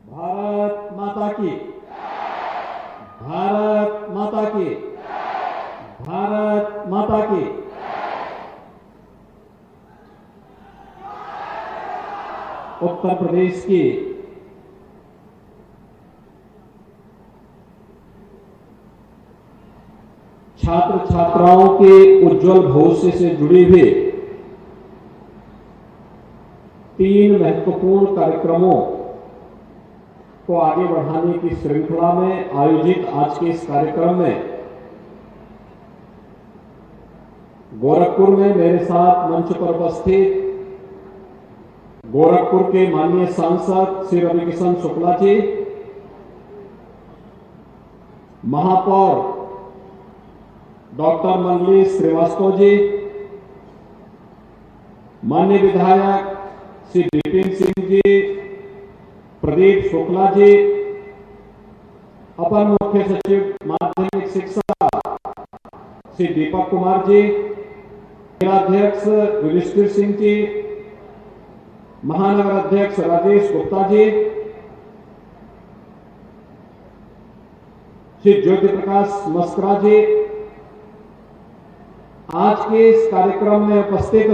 भारत माता की, भारत माता की, भारत माता की। उत्तर प्रदेश की छात्र छात्राओं के उज्जवल भविष्य से जुड़े हुए 3 महत्वपूर्ण कार्यक्रमों को आगे बढ़ाने की श्रृंखला में आयोजित आज के इस कार्यक्रम में गोरखपुर में मेरे साथ मंच पर उपस्थित गोरखपुर के माननीय सांसद श्री रविकिशन शुक्ला जी, महापौर डॉक्टर मंगलेश श्रीवास्तव जी, माननीय विधायक श्री विपिन सिंह जी, प्रदीप शुक्ला जी, अपर मुख्य सचिव माध्यमिक शिक्षा श्री दीपक कुमार जी, जिलाध्यक्ष युधिष्ठिर सिंह जी, महानगर अध्यक्ष राजेश गुप्ता जी, श्री ज्योति प्रकाश मस्करा जी, आज के इस कार्यक्रम में उपस्थित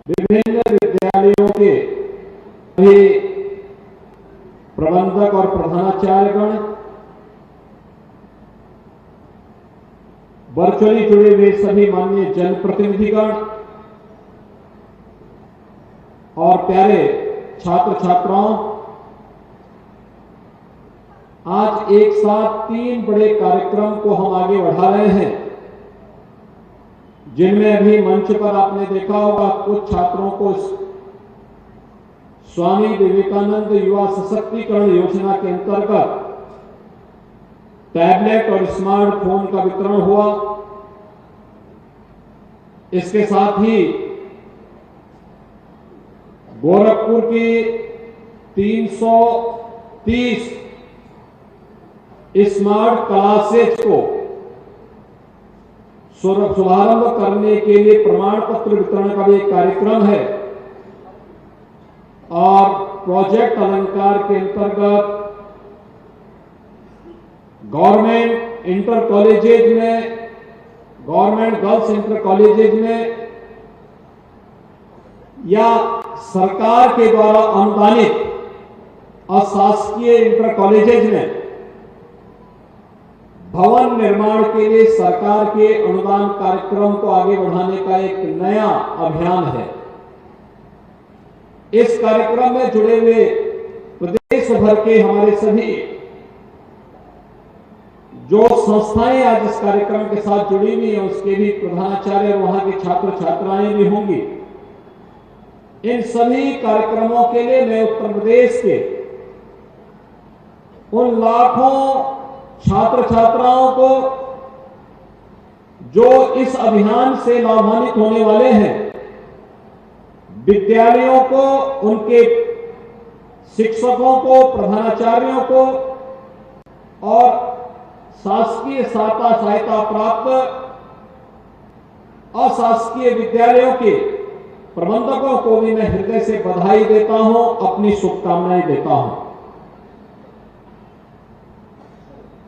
विभिन्न विद्यालयों के सभी प्रबंधक और प्रधानाचार्यगण, वर्चुअली जुड़े हुए सभी माननीय जनप्रतिनिधिगण और प्यारे छात्र छात्राओं, आज एक साथ 3 बड़े कार्यक्रम को हम आगे बढ़ा रहे हैं, जिनमें अभी मंच पर आपने देखा होगा कुछ छात्रों को स्वामी विवेकानंद युवा सशक्तिकरण योजना के अंतर्गत टैबलेट और स्मार्टफोन का वितरण हुआ। इसके साथ ही गोरखपुर की 330 स्मार्ट क्लासेज को शुभारंभ करने के लिए प्रमाण पत्र वितरण का भी एक कार्यक्रम है और प्रोजेक्ट अलंकार के अंतर्गत गवर्नमेंट इंटर कॉलेजेज में, गवर्नमेंट गर्ल्स इंटर कॉलेजेज में या सरकार के द्वारा अनुदानित अशासकीय इंटर कॉलेजेज में भवन निर्माण के लिए सरकार के अनुदान कार्यक्रम को आगे बढ़ाने का एक नया अभियान है। इस कार्यक्रम में जुड़े हुए प्रदेश भर के हमारे सभी जो संस्थाएं आज इस कार्यक्रम के साथ जुड़ी हुई हैं, उसके भी प्रधानाचार्य और वहां के छात्र छात्राएं भी होंगी। इन सभी कार्यक्रमों के लिए मैं उत्तर प्रदेश के उन लाखों छात्र छात्राओं को जो इस अभियान से लाभान्वित होने वाले हैं, विद्यालयों को, उनके शिक्षकों को, प्रधानाचार्यों को और शासकीय सहायता प्राप्त अशासकीय विद्यालयों के प्रबंधकों को भी मैं हृदय से बधाई देता हूं, अपनी शुभकामनाएं देता हूं।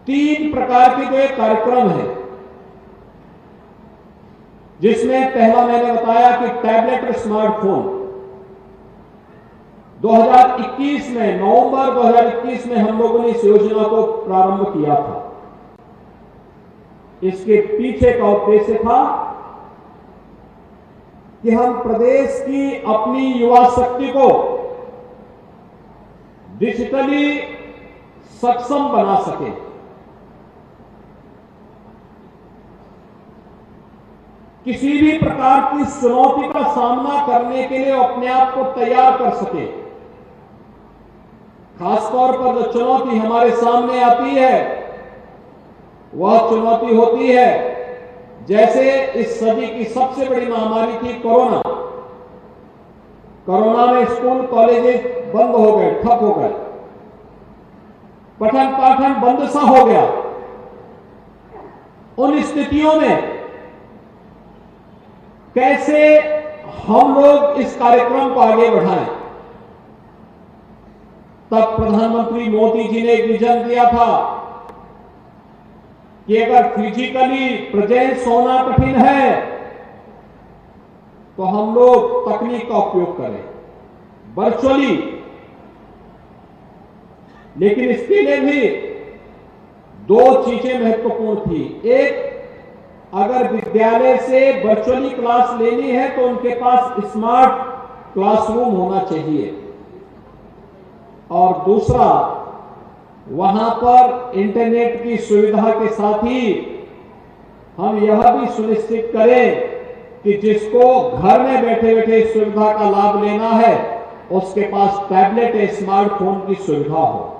3 प्रकार के जो एक कार्यक्रम है, जिसमें पहला मैंने बताया कि टैबलेट और स्मार्टफोन 2021 में, नवंबर 2021 में हम लोगों ने इस योजना को प्रारंभ किया था। इसके पीछे का उद्देश्य था कि हम प्रदेश की अपनी युवा शक्ति को डिजिटली सक्षम बना सके। किसी भी प्रकार की चुनौती का सामना करने के लिए अपने आप को तैयार कर सके। खासतौर पर जो चुनौती हमारे सामने आती है, वह चुनौती होती है जैसे इस सदी की सबसे बड़ी महामारी थी कोरोना। कोरोना में स्कूल कॉलेजेस बंद हो गए, ठप हो गए, पठन पाठन बंद सा हो गया। उन स्थितियों में कैसे हम लोग इस कार्यक्रम को आगे बढ़ाएं। तब प्रधानमंत्री मोदी जी ने एक विजन दिया था कि अगर फिजिकली प्रेजेंस होना कठिन है तो हम लोग तकनीक का उपयोग करें वर्चुअली। लेकिन इसके लिए भी दो चीजें महत्वपूर्ण थी। एक, अगर विद्यालय से वर्चुअली क्लास लेनी है तो उनके पास स्मार्ट क्लासरूम होना चाहिए, और दूसरा, वहां पर इंटरनेट की सुविधा के साथ ही हम यह भी सुनिश्चित करें कि जिसको घर में बैठे बैठे इस सुविधा का लाभ लेना है उसके पास टैबलेट या स्मार्टफोन की सुविधा हो।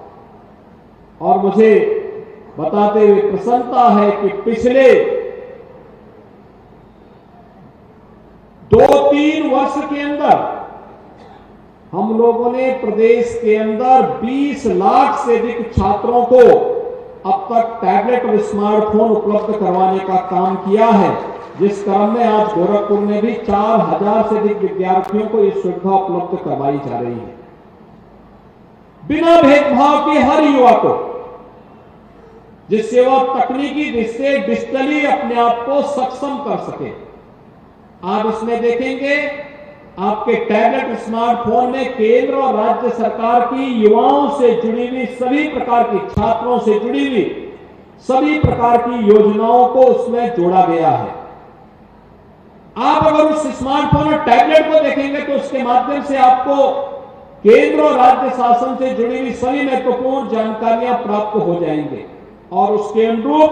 और मुझे बताते हुए प्रसन्नता है कि पिछले 2-3 वर्ष के अंदर हम लोगों ने प्रदेश के अंदर 20 लाख से अधिक छात्रों को अब तक टैबलेट और स्मार्टफोन उपलब्ध करवाने का काम किया है, जिस क्रम में आज गोरखपुर में भी 4000 से अधिक विद्यार्थियों को यह सुविधा उपलब्ध करवाई जा रही है। बिना भेदभाव के हर युवा को, जिससे वह तकनीकी दृष्टि डिजिटली अपने आप को सक्षम कर सके। आप इसमें देखेंगे आपके टैबलेट स्मार्टफोन में केंद्र और राज्य सरकार की युवाओं से जुड़ी हुई सभी प्रकार की, छात्रों से जुड़ी हुई सभी प्रकार की योजनाओं को उसमें जोड़ा गया है। आप अगर उस स्मार्टफोन और टैबलेट को देखेंगे तो उसके माध्यम से आपको केंद्र और राज्य शासन से जुड़ी हुई सभी महत्वपूर्ण जानकारियां प्राप्त हो जाएंगे, और उसके अनुरूप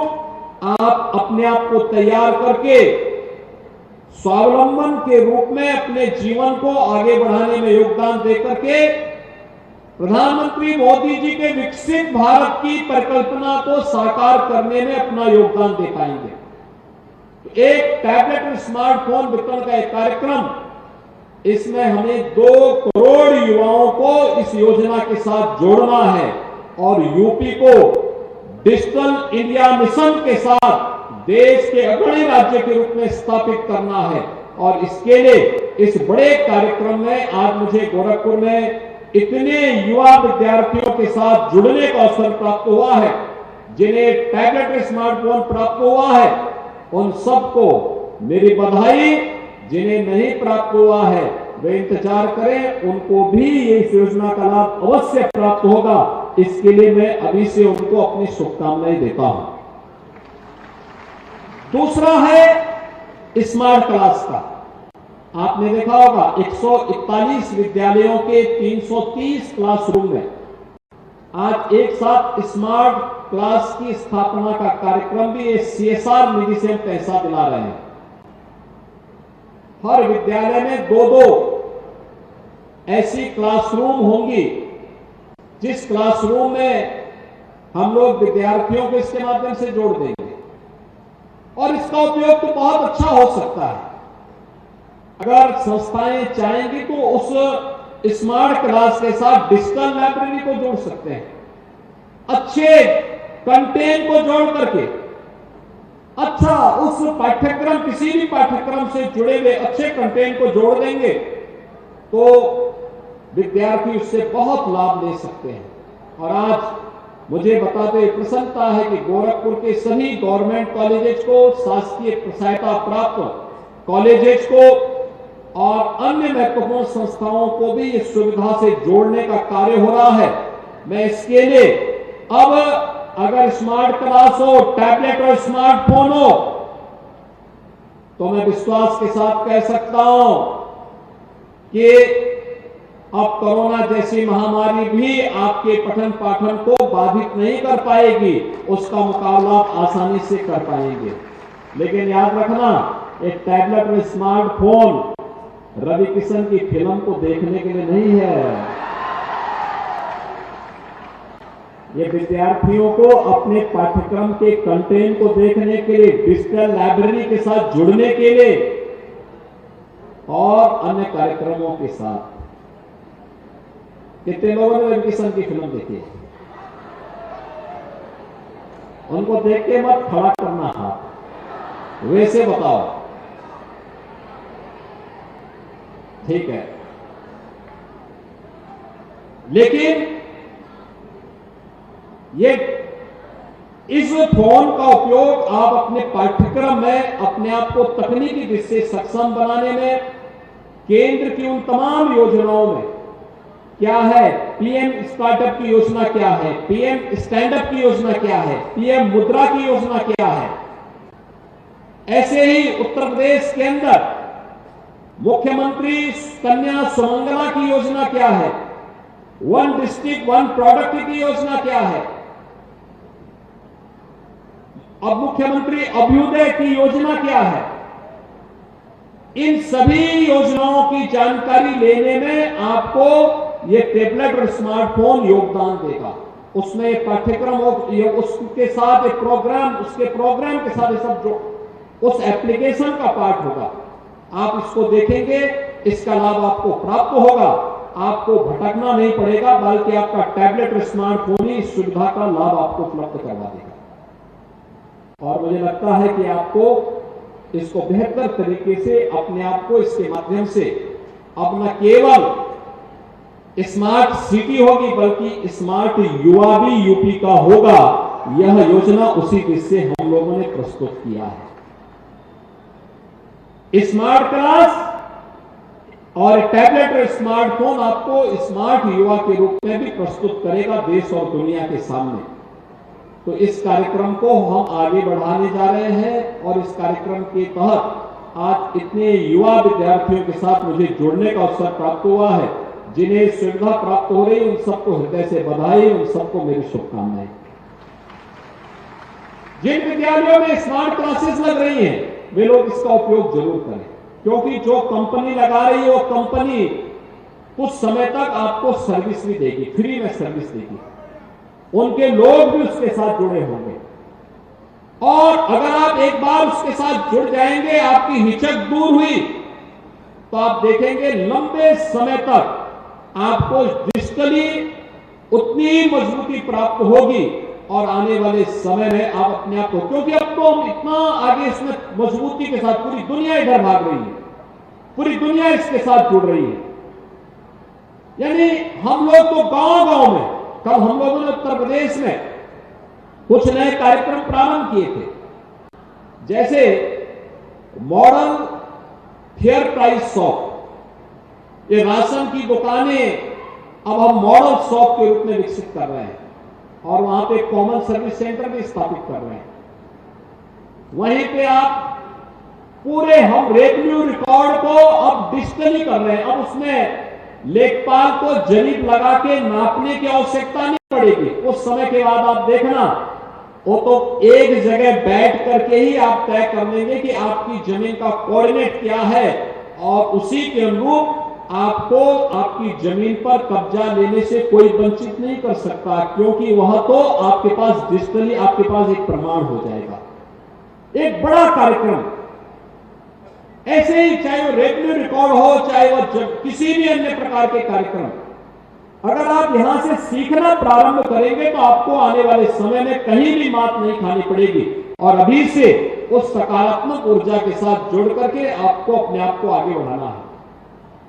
आप अपने आप को तैयार करके स्वावलंबन के रूप में अपने जीवन को आगे बढ़ाने में योगदान देकर के प्रधानमंत्री मोदी जी के विकसित भारत की परिकल्पना को साकार करने में अपना योगदान दे पाएंगे। तो एक टैबलेट और स्मार्टफोन वितरण का एक कार्यक्रम, इसमें हमें 2 करोड़ युवाओं को इस योजना के साथ जोड़ना है और यूपी को डिजिटल इंडिया मिशन के साथ देश के अग्रणी राज्य के रूप में स्थापित करना है। और इसके लिए इस बड़े कार्यक्रम में आज मुझे गोरखपुर में इतने युवा विद्यार्थियों के साथ जुड़ने का अवसर प्राप्त हुआ है, जिन्हें टैबलेट स्मार्टफोन प्राप्त हुआ है उन सबको मेरी बधाई। जिन्हें नहीं प्राप्त हुआ है वे इंतजार करें, उनको भी इस योजना का लाभ अवश्य प्राप्त होगा। इसके लिए मैं अभी से उनको अपनी शुभकामनाएं देता हूं। दूसरा है स्मार्ट क्लास का। आपने देखा होगा 141 विद्यालयों के 330 क्लासरूम में आज एक साथ स्मार्ट क्लास की स्थापना का कार्यक्रम भी CSR निधि से हम पैसा दिला रहे हैं। हर विद्यालय में 2-2 ऐसी क्लासरूम होंगी, जिस क्लासरूम में हम लोग विद्यार्थियों को इसके माध्यम से जोड़ देंगे, और इसका उपयोग तो बहुत अच्छा हो सकता है। अगर संस्थाएं चाहेंगी तो उस स्मार्ट क्लास के साथ डिजिटल लाइब्रेरी को जोड़ सकते हैं, अच्छे कंटेंट को जोड़ करके, अच्छा उस पाठ्यक्रम, किसी भी पाठ्यक्रम से जुड़े हुए अच्छे कंटेंट को जोड़ देंगे तो विद्यार्थी उससे बहुत लाभ ले सकते हैं। और आज मुझे बताते हुए प्रसन्नता है कि गोरखपुर के सभी गवर्नमेंट कॉलेजेस को, शासकीय सहायता प्राप्त कॉलेजेस को और अन्य महत्वपूर्ण संस्थाओं को भी इस सुविधा से जोड़ने का कार्य हो रहा है। मैं इसके लिए अब अगर स्मार्ट क्लास हो, टैबलेट और स्मार्टफोन हो, तो मैं विश्वास के साथ कह सकता हूं कि अब कोरोना जैसी महामारी भी आपके पठन पाठन को बाधित नहीं कर पाएगी, उसका मुकाबला आप आसानी से कर पाएंगे। लेकिन याद रखना, एक टैबलेट और स्मार्टफोन रवि किशन की फिल्म को देखने के लिए नहीं है। ये विद्यार्थियों को अपने पाठ्यक्रम के कंटेंट को देखने के लिए, डिजिटल लाइब्रेरी के साथ जुड़ने के लिए और अन्य कार्यक्रमों के साथ। कितने लोगों ने रवि किशन की फिल्म देखी है? उनको देख के मत खड़ा करना हाथ, वैसे बताओ, ठीक है। लेकिन ये इस फोन का उपयोग आप अपने पाठ्यक्रम में अपने आप को तकनीकी दृष्टि से सक्षम बनाने में, केंद्र की उन तमाम योजनाओं में क्या है, पीएम स्टार्टअप की योजना क्या है, पीएम स्टैंडअप की योजना क्या है, पीएम मुद्रा की योजना क्या है, ऐसे ही उत्तर प्रदेश के अंदर मुख्यमंत्री कन्या सुमंगला की योजना क्या है, वन डिस्ट्रिक्ट वन प्रोडक्ट की योजना क्या है, अब मुख्यमंत्री अभ्युदय की योजना क्या है। इन सभी योजनाओं की जानकारी लेने में आपको ये टैबलेट और स्मार्टफोन योगदान देगा। उसमें पाठ्यक्रम उसके साथ एक प्रोग्राम, उसके प्रोग्राम के साथ सब जो उस एप्लीकेशन का पार्ट होगा, आप इसको देखेंगे, इसका लाभ आपको प्राप्त होगा, आपको भटकना नहीं पड़ेगा, बल्कि आपका टैबलेट और स्मार्टफोन ही इस सुविधा का लाभ आपको उपलब्ध करवा देगा। और मुझे लगता है कि आपको इसको बेहतर तरीके से अपने आप को इसके माध्यम से अब न केवल स्मार्ट सिटी होगी, बल्कि स्मार्ट युवा भी यूपी का होगा। यह योजना उसी दृष्टि से हम लोगों ने प्रस्तुत किया है। स्मार्ट क्लास और टैबलेट और स्मार्टफोन आपको स्मार्ट युवा के रूप में भी प्रस्तुत करेगा देश और दुनिया के सामने। तो इस कार्यक्रम को हम आगे बढ़ाने जा रहे हैं और इस कार्यक्रम के तहत आज इतने युवा विद्यार्थियों के साथ मुझे जुड़ने का अवसर प्राप्त हुआ है। जिन्हें सुविधा प्राप्त हो रही है उन सबको हृदय से बधाई, उन सबको मेरी शुभकामनाएं। जिन विद्यालयों में स्मार्ट क्लासेस लग रही हैं वे लोग इसका उपयोग जरूर करें, क्योंकि जो कंपनी लगा रही है वो कंपनी कुछ समय तक आपको सर्विस भी देगी, फ्री में सर्विस देगी, उनके लोग भी उसके साथ जुड़े होंगे। और अगर आप एक बार उसके साथ जुड़ जाएंगे, आपकी हिचक दूर हुई, तो आप देखेंगे लंबे समय तक आपको डिजिटली उतनी मजबूती प्राप्त होगी और आने वाले समय में आप अपने आप को, क्योंकि अब तो हम इतना आगे इसमें मजबूती के साथ पूरी दुनिया इधर भाग रही है, पूरी दुनिया इसके साथ जुड़ रही है। यानी हम लोग तो गांव-गांव में, कल हम लोगों ने उत्तर प्रदेश में कुछ नए कार्यक्रम प्रारंभ किए थे, जैसे मॉडल फेयर प्राइस शॉप। ये राशन की दुकानें अब हम मॉडल शॉप के रूप में विकसित कर रहे हैं और वहां पे कॉमन सर्विस सेंटर भी स्थापित कर रहे हैं। वहीं पे आप पूरे हम रेवेन्यू रिकॉर्ड को अब डिजिटली कर रहे हैं। अब उसमें लेखपाल को जरीब लगा के नापने की आवश्यकता नहीं पड़ेगी। उस समय के बाद आप देखना, वो तो एक जगह बैठ करके ही आप तय कर लेंगे कि आपकी जमीन का कोऑर्डिनेट क्या है और उसी के अनुरूप आपको आपकी जमीन पर कब्जा लेने से कोई वंचित नहीं कर सकता, क्योंकि वह तो आपके पास डिजिटली आपके पास एक प्रमाण हो जाएगा। एक बड़ा कार्यक्रम ऐसे ही, चाहे वो रेवेन्यू रिकॉर्ड हो, चाहे वो किसी भी अन्य प्रकार के कार्यक्रम, अगर आप यहां से सीखना प्रारंभ करेंगे तो आपको आने वाले समय में कहीं भी मात नहीं खानी पड़ेगी और अभी से उस सकारात्मक ऊर्जा के साथ जुड़ करके आपको अपने आप को आगे बढ़ाना है।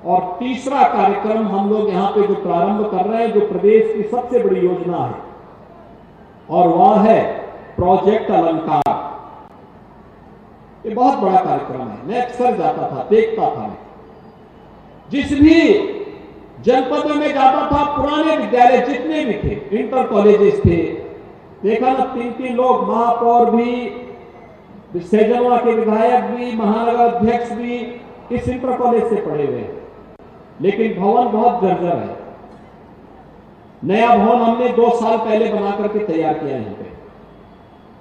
और तीसरा कार्यक्रम हम लोग यहां पे जो प्रारंभ कर रहे हैं, जो प्रदेश की सबसे बड़ी योजना है, और वह है प्रोजेक्ट अलंकार। ये बहुत बड़ा कार्यक्रम है। मैं अक्सर जाता था, देखता था, मैं जिस भी जनपदों में जाता था, पुराने विद्यालय जितने भी थे, इंटर कॉलेजेस थे, देखा ना 3-3 लोग, महापौर भी, सैजनवा के विधायक भी, महानगर अध्यक्ष भी इस इंटर कॉलेज से पढ़े हुए हैं, लेकिन भवन बहुत जर्जर है। नया भवन हमने 2 साल पहले बना करके तैयार किया यहाँ पे,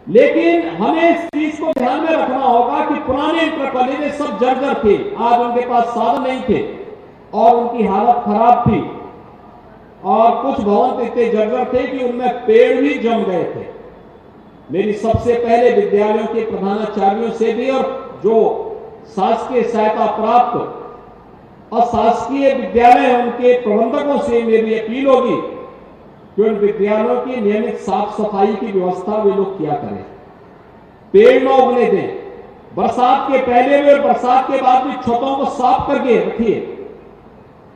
लेकिन हमें इस चीज को ध्यान में रखना होगा कि पुराने इंटर कॉलेज सब जर्जर थे, आज उनके पास साधन नहीं थे और उनकी हालत खराब थी और कुछ भवन इतने जर्जर थे कि उनमें पेड़ भी जम गए थे। मेरी सबसे पहले विद्यालयों के प्रधानाचार्यों से भी और जो शासकीय सहायता प्राप्त और शासकीय विद्यालय उनके प्रबंधकों से मेरी अपील होगी कि उन विद्यालयों की नियमित साफ सफाई की व्यवस्था वे लोग किया करें, पेड़ न उगने दें, बरसात के पहले भी और बरसात के बाद भी छतों को साफ करके रखिए।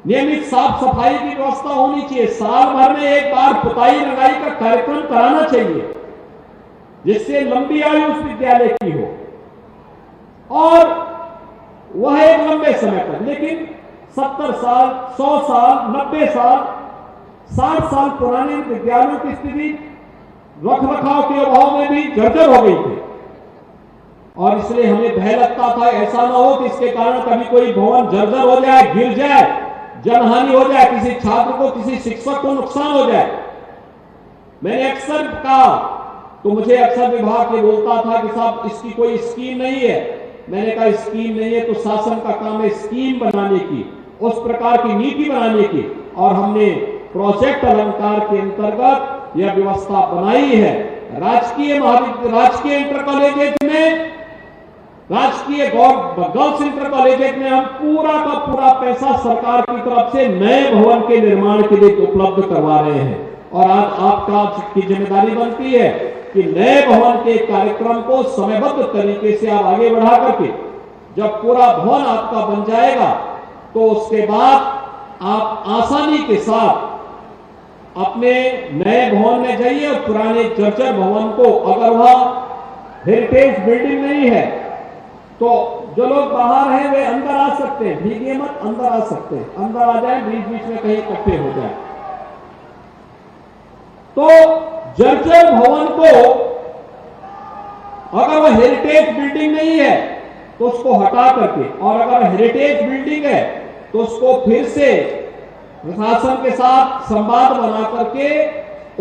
नियमित साफ सफाई की व्यवस्था होनी चाहिए। साल भर में एक बार पुताई रंगाई का कार्यक्रम कराना चाहिए, जिससे लंबी आयु उस विद्यालय की हो, और वह एक लंबे समय तक, लेकिन 70 साल, 100 साल, 90 साल, 60 साल पुराने विद्यालयों की स्थिति रख रखाव के अभाव में भी जर्जर हो गई थी, और इसलिए हमें भय लगता था ऐसा ना हो कि इसके कारण कभी कोई भवन जर्जर हो जाए, गिर जाए, जनहानि हो जाए, किसी छात्र को, किसी शिक्षक को नुकसान हो जाए। मैंने अक्सर कहा, तो मुझे अक्सर विभाग के बोलता था कि साहब इसकी कोई स्कीम नहीं है। मैंने कहा स्कीम नहीं है तो शासन का काम है स्कीम बनाने की, उस प्रकार की नीति बनाने की, और हमने प्रोजेक्ट अलंकार के अंतर्गत यह व्यवस्था बनाई है। राजकीय इंटर कॉलेजेस में, राजकीय गर्ल्स इंटर कॉलेजेस में हम पूरा का पूरा पैसा सरकार की तरफ से नए भवन के निर्माण के लिए उपलब्ध करवा रहे हैं, और आज आपकी जिम्मेदारी बनती है कि नए भवन के कार्यक्रम को समयबद्ध तरीके से आप आगे बढ़ा करके, जब पूरा भवन आपका बन जाएगा तो उसके बाद आप आसानी के साथ अपने नए भवन में जाइए, और पुराने जर्जर भवन को, अगर वह हेरिटेज बिल्डिंग नहीं है तो जो लोग बाहर हैं वे अंदर आ सकते हैं, भीगे मत, अंदर आ सकते हैं, अंदर आ जाए, बीच बीच में कहीं इकट्ठे हो जाए। तो जर्जर भवन को, अगर वह हेरिटेज बिल्डिंग नहीं है तो उसको हटा करके, और अगर हेरिटेज बिल्डिंग है तो उसको फिर से प्रशासन के साथ संवाद बना करके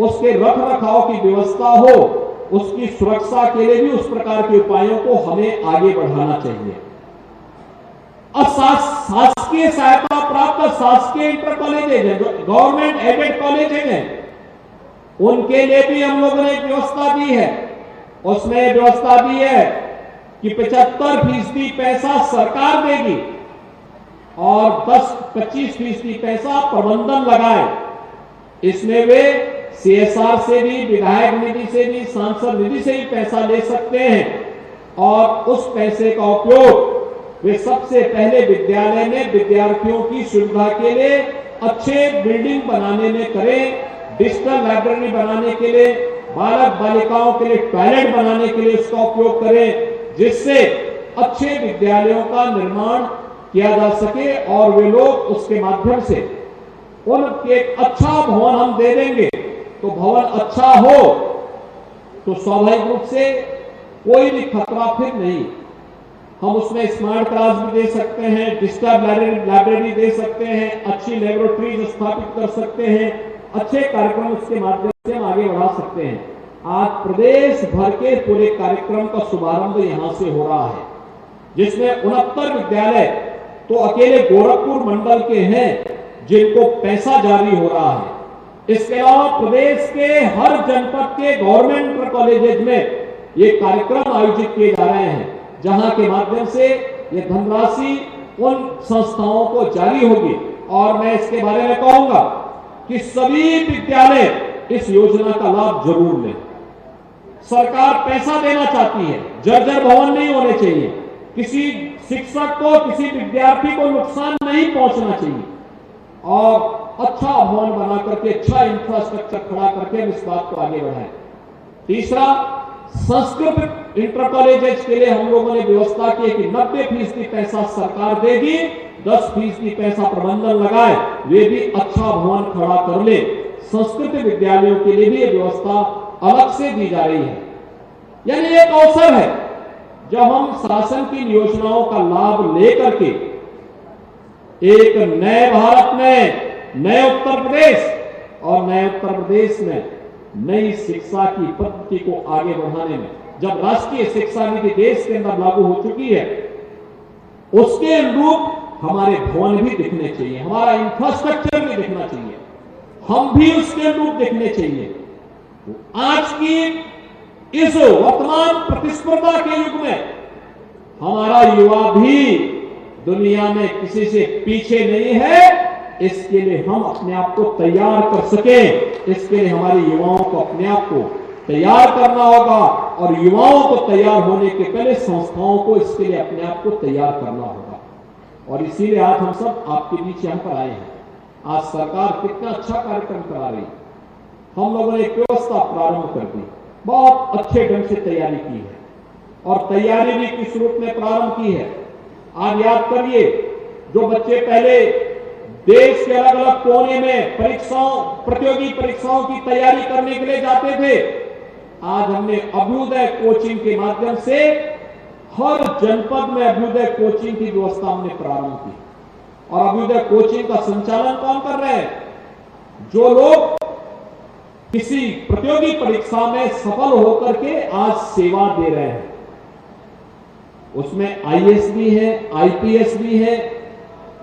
उसके रख रखाव की व्यवस्था हो, उसकी सुरक्षा के लिए भी उस प्रकार के उपायों को हमें आगे बढ़ाना चाहिए। और शासकीय सहायता प्राप्त शासकीय इंटर कॉलेजेस हैं, गवर्नमेंट एडेड कॉलेजेस हैं, उनके लिए भी हम लोगों ने एक व्यवस्था दी है। उसमें व्यवस्था दी है कि 75% पैसा सरकार देगी और 10-25% पैसा प्रबंधन लगाए। इसमें वे CSR से भी, विधायक निधि से भी, सांसद निधि से भी पैसा ले सकते हैं, और उस पैसे का उपयोग वे सबसे पहले विद्यालय में विद्यार्थियों की सुविधा के लिए अच्छे बिल्डिंग बनाने में करें, डिजिटल लाइब्रेरी बनाने के लिए, बालक बालिकाओं के लिए टॉयलेट बनाने के लिए उसका उपयोग करें, जिससे अच्छे विद्यालयों का निर्माण किया जा सके, और वे लोग उसके माध्यम से उनके एक अच्छा भवन हम दे देंगे। तो भवन अच्छा हो तो स्वाभाविक रूप से कोई भी खतरा फिर नहीं। हम उसमें स्मार्ट क्लास भी दे सकते हैं, डिजिटल लाइब्रेरी दे सकते हैं, अच्छी लेबोरेटरीज स्थापित कर सकते हैं, अच्छे कार्यक्रम उसके माध्यम से हम आगे बढ़ा सकते हैं। आज प्रदेश भर के पूरे कार्यक्रम का शुभारंभ यहां से हो रहा है, जिसमें 69 विद्यालय तो अकेले गोरखपुर मंडल के हैं जिनको पैसा जारी हो रहा है। इसके अलावा प्रदेश के हर जनपद के गवर्नमेंट इंटर कॉलेजेस में ये कार्यक्रम आयोजित किए जा रहे हैं, जहां के माध्यम से ये धनराशि उन संस्थाओं को जारी होगी। और मैं इसके बारे में कहूंगा कि सभी विद्यालय इस योजना का लाभ जरूर लें। सरकार पैसा देना चाहती है, जर्जर भवन नहीं होने चाहिए, किसी शिक्षक को, किसी विद्यार्थी को नुकसान नहीं पहुंचना चाहिए, और अच्छा भवन बना करके, अच्छा इंफ्रास्ट्रक्चर खड़ा करके हम इस बात को आगे बढ़ाएं। तीसरा, संस्कृत इंटर कॉलेजेस के लिए हम लोगों ने व्यवस्था की कि 90% पैसा सरकार देगी, 10% पैसा प्रबंधन लगाए, वे भी अच्छा भवन खड़ा कर ले। संस्कृत विद्यालयों के लिए भी ये व्यवस्था अलग से दी जा रही है। यानी एक अवसर है जब हम शासन की योजनाओं का लाभ लेकर के एक नए भारत में, नए उत्तर प्रदेश, और नए उत्तर प्रदेश में नई शिक्षा की पद्धति को आगे बढ़ाने में, जब राष्ट्रीय शिक्षा नीति देश के अंदर लागू हो चुकी है, उसके अनुरूप हमारे भवन भी दिखने चाहिए, हमारा इंफ्रास्ट्रक्चर भी दिखना चाहिए, हम भी उसके अनुरूप दिखने चाहिए। आज की इस वर्तमान प्रतिस्पर्धा के युग में हमारा युवा भी दुनिया में किसी से पीछे नहीं है। इसके लिए हम अपने आप को तैयार कर सकें, इसके लिए हमारे युवाओं को अपने आप को तैयार करना होगा, और युवाओं को तैयार होने के पहले संस्थाओं को इसके लिए अपने आप को तैयार करना होगा। और इसीलिए आज हम सब आपके बीच यहां पर आए हैं। आज सरकार कितना अच्छा कार्यक्रम करा रही है। हम लोगों ने एक व्यवस्था प्रारंभ कर दी, बहुत अच्छे ढंग से तैयारी की है और तैयारी भी किस रूप में प्रारंभ की है। आज याद करिए, जो बच्चे पहले देश के अलग अलग कोने में प्रतियोगी परीक्षाओं की तैयारी करने के लिए जाते थे, आज हमने अभ्युदय कोचिंग के माध्यम से हर जनपद में अभ्युदय कोचिंग की व्यवस्था हमने प्रारंभ की। और अभ्युदय कोचिंग का संचालन कौन कर रहे हैं? जो लोग किसी प्रतियोगी परीक्षा में सफल होकर के आज सेवा दे रहे हैं, उसमें आईएएस भी है, आईपीएस भी है,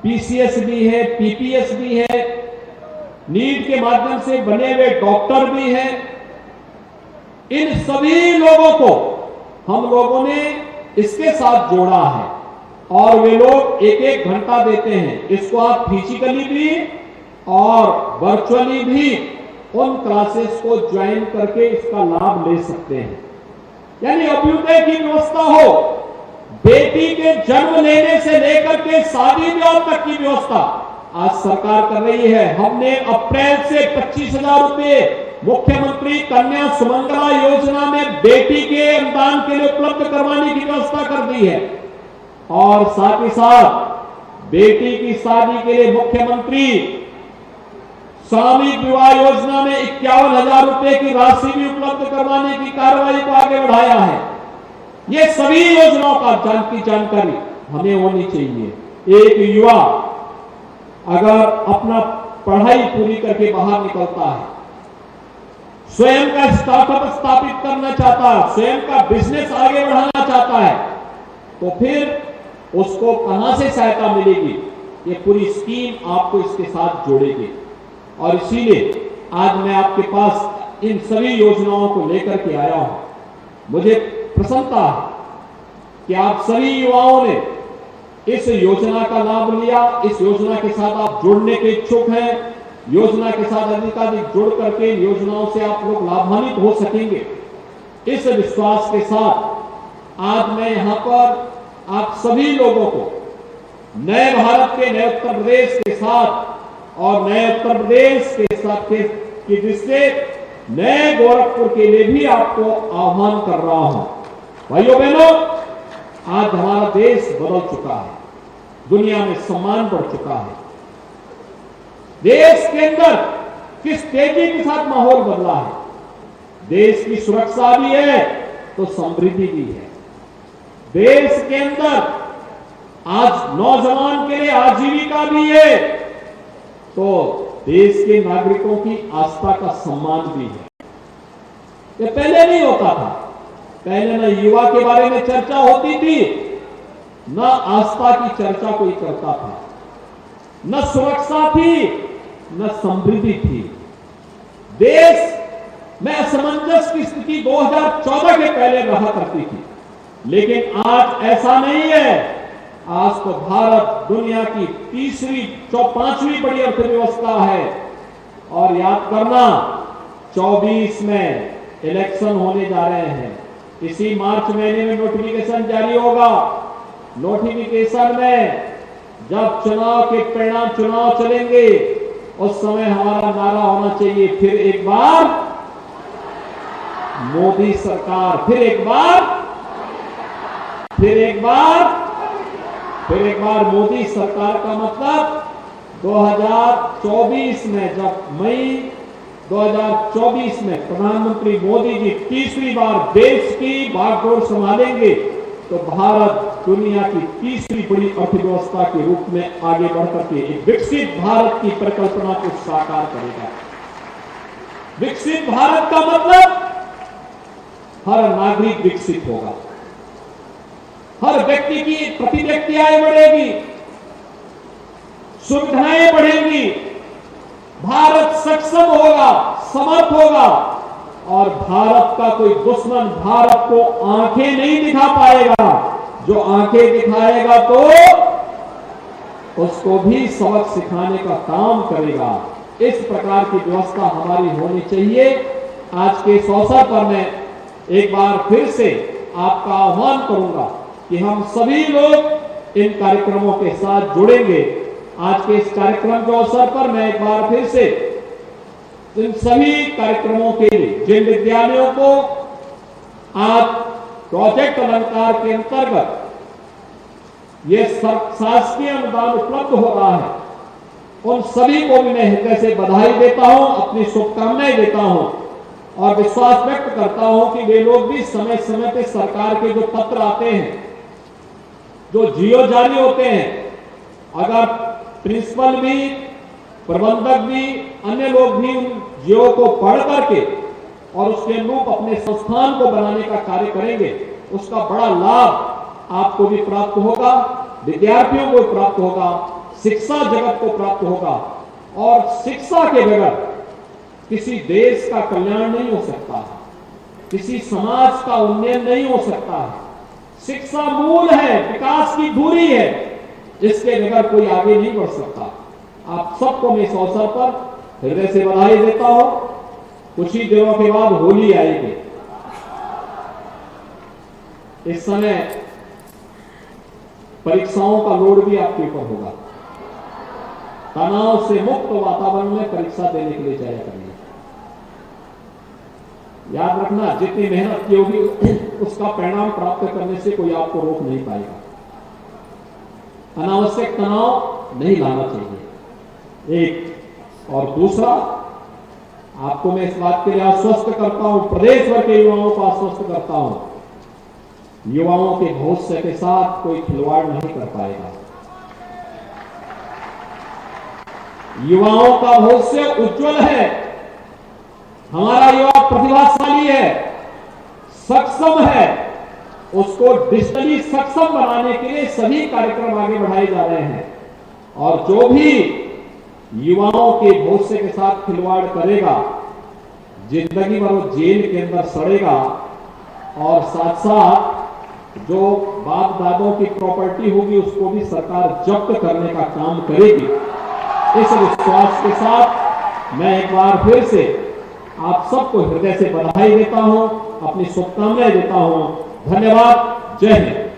पीसीएस भी है, पीपीएस भी है, नीट के माध्यम से बने हुए डॉक्टर भी हैं। इन सभी लोगों को हम लोगों ने इसके साथ जोड़ा है और वे लोग एक एक घंटा देते हैं। इसको आप फिजिकली भी और वर्चुअली भी उन क्लासेस को ज्वाइन करके इसका लाभ ले सकते हैं। यानी अभ्युदय की व्यवस्था हो, बेटी के जन्म लेने से लेकर के शादी ब्याह तक की व्यवस्था आज सरकार कर रही है। हमने अप्रैल से 25,000 रुपए मुख्यमंत्री कन्या सुमंगला योजना में बेटी के अनुदान के लिए उपलब्ध करवाने की व्यवस्था कर दी है और साथ ही साथ बेटी की शादी के लिए मुख्यमंत्री सामूहिक विवाह योजना में 51,000 रुपए की राशि भी उपलब्ध करवाने की कार्रवाई को आगे बढ़ाया है। ये सभी योजनाओं की जानकारी हमें होनी चाहिए। एक युवा अगर अपना पढ़ाई पूरी करके बाहर निकलता है, स्वयं का स्टार्टअप स्थापित करना चाहता है, स्वयं का बिजनेस आगे बढ़ाना चाहता है, तो फिर उसको कहां से सहायता मिलेगी? ये पूरी स्कीम आपको इसके साथ जोड़ेगी। और इसीलिए आज मैं आपके पास इन सभी योजनाओं को लेकर के आया हूं। मुझे प्रसन्नता है कि आप सभी युवाओं ने इस योजना का लाभ लिया, इस योजना के साथ आप जुड़ने के इच्छुक हैं। योजना के साथ अधिकाधिक जुड़ करके इन योजनाओं से आप लोग लाभान्वित हो सकेंगे। इस विश्वास के साथ आज मैं यहां पर आप सभी लोगों को नए भारत के, नए उत्तर प्रदेश के साथ और नए उत्तर प्रदेश के साथ की दृष्टि नए गोरखपुर के लिए भी आपको आह्वान कर रहा हूं। भाइयों बहनों, आज हमारा देश बदल चुका है, दुनिया में सम्मान बढ़ चुका है। देश के अंदर किस तेजी के साथ माहौल बदला है। देश की सुरक्षा भी है तो समृद्धि भी है। देश के अंदर आज नौजवान के लिए आजीविका भी है तो देश के नागरिकों की आस्था का सम्मान भी है। ये पहले नहीं होता था। पहले न युवा के बारे में चर्चा होती थी, न आस्था की चर्चा कोई करता था, न सुरक्षा थी, न समृद्धि थी। देश में असमंजस की स्थिति 2014 के पहले रहा करती थी, लेकिन आज ऐसा नहीं है। आज तो भारत दुनिया की पांचवी बड़ी अर्थव्यवस्था है। और याद करना, 24 में इलेक्शन होने जा रहे हैं। इसी मार्च महीने में नोटिफिकेशन जारी होगा। नोटिफिकेशन में जब चुनाव के परिणाम चुनाव चलेंगे, उस समय हमारा नारा होना चाहिए, फिर एक बार मोदी सरकार, फिर एक बार मोदी सरकार। का मतलब 2024 में, जब मई 2024 में प्रधानमंत्री मोदी जी तीसरी बार देश की बागडोर संभालेंगे तो भारत दुनिया की तीसरी बड़ी अर्थव्यवस्था के रूप में आगे बढ़कर के एक विकसित भारत की परिकल्पना को साकार करेगा। विकसित भारत का मतलब हर नागरिक विकसित होगा, हर व्यक्ति की प्रति व्यक्ति आय बढ़ेगी, सुविधाएं बढ़ेंगी, भारत सक्षम होगा, समर्थ होगा और भारत का कोई दुश्मन भारत को आंखें नहीं दिखा पाएगा। जो आंखें दिखाएगा तो उसको भी सबक सिखाने का काम करेगा। इस प्रकार की व्यवस्था हमारी होनी चाहिए। आज के इस अवसर पर मैं एक बार फिर से आपका आह्वान करूंगा कि हम सभी लोग इन कार्यक्रमों के साथ जुड़ेंगे आज के इस कार्यक्रम के अवसर पर मैं एक बार फिर से इन सभी कार्यक्रमों के लिए जिन विद्यालयों को आज प्रोजेक्ट अलंकार के अंतर्गत ये शासकीय अनुदान उपलब्ध हो रहा है, उन सभी को भी मैं हृदय से बधाई देता हूं, अपनी शुभकामनाएं देता हूं और विश्वास व्यक्त करता हूं कि वे लोग भी समय समय पे सरकार के जो पत्र आते हैं, जो जियो जारी होते हैं, अगर प्रिंसिपल भी, प्रबंधक भी, अन्य लोग भी उन जियो को पढ़ करके और उसके अनुरूप अपने संस्थान को बनाने का कार्य करेंगे, उसका बड़ा लाभ आपको भी प्राप्त होगा, विद्यार्थियों को प्राप्त होगा, शिक्षा जगत को प्राप्त होगा। और शिक्षा के बगैर किसी देश का कल्याण नहीं हो सकता है, किसी समाज का उन्नयन नहीं हो सकता है। शिक्षा मूल है, विकास की धुरी है, इसके बगैर कोई आगे नहीं बढ़ सकता। आप सबको मैं इस अवसर पर हृदय से बधाई देता हूं। कुछ ही दिनों के बाद होली आएगी। इस समय परीक्षाओं का लोड भी आपके ऊपर होगा। तनाव से मुक्त वातावरण में परीक्षा देने के लिए जाया करिए। याद रखना, जितनी मेहनत की होगी उसका परिणाम प्राप्त करने से कोई आपको रोक नहीं पाएगा। अनावश्यक तनाव नहीं लाना चाहिए, एक। और दूसरा, आपको मैं इस बात के लिए आश्वस्त करता हूं, प्रदेश भर के युवाओं को आश्वस्त करता हूं, युवाओं के भविष्य के साथ कोई खिलवाड़ नहीं कर पाएगा। युवाओं का भविष्य उज्जवल है। हमारा युवा प्रतिभाशाली है, सक्षम है। उसको डिजिटली सक्षम बनाने के लिए सभी कार्यक्रम आगे बढ़ाए जा रहे हैं। और जो भी युवाओं के भविष्य के साथ खिलवाड़ करेगा, जिंदगी भर वो जेल के अंदर सड़ेगा। और साथ साथ जो बाप दादों की प्रॉपर्टी होगी उसको भी सरकार जब्त करने का काम करेगी। इस विश्वास के साथ मैं एक बार फिर से आप सबको हृदय से बधाई देता हूं, अपनी शुभकामनाएं देता हूं। धन्यवाद। जय हिंद।